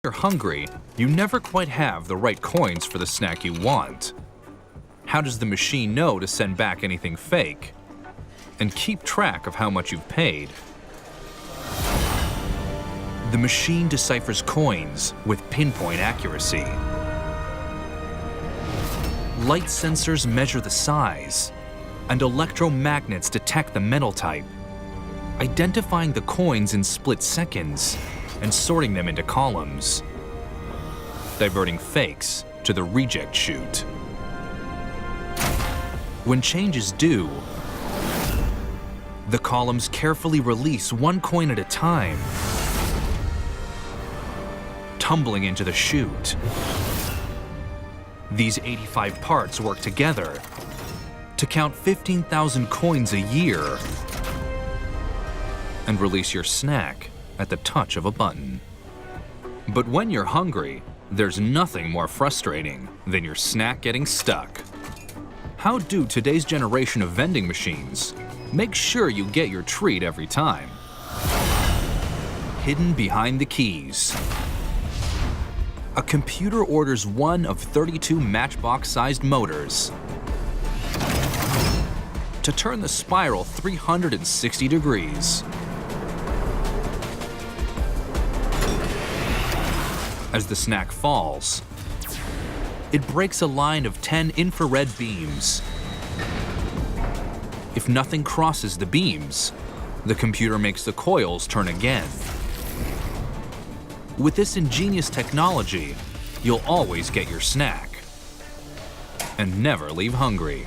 You're hungry, you never quite have the right coins for the snack you want. How does the machine know to send back anything fake? And keep track of how much you've paid? The machine deciphers coins with pinpoint accuracy. Light sensors measure the size, and electromagnets detect the metal type, identifying the coins in split seconds and sorting them into columns, diverting fakes to the reject chute. When change is due, the columns carefully release one coin at a time, tumbling into the chute. These 85 parts work together to count 15,000 coins a year and release your snack at the touch of a button. But when you're hungry, there's nothing more frustrating than your snack getting stuck. How do today's generation of vending machines make sure you get your treat every time? Hidden behind the keys. A computer orders one of 32 matchbox-sized motors to turn the spiral 360 degrees. As the snack falls, it breaks a line of 10 infrared beams. If nothing crosses the beams, the computer makes the coils turn again. With this ingenious technology, you'll always get your snack and never leave hungry.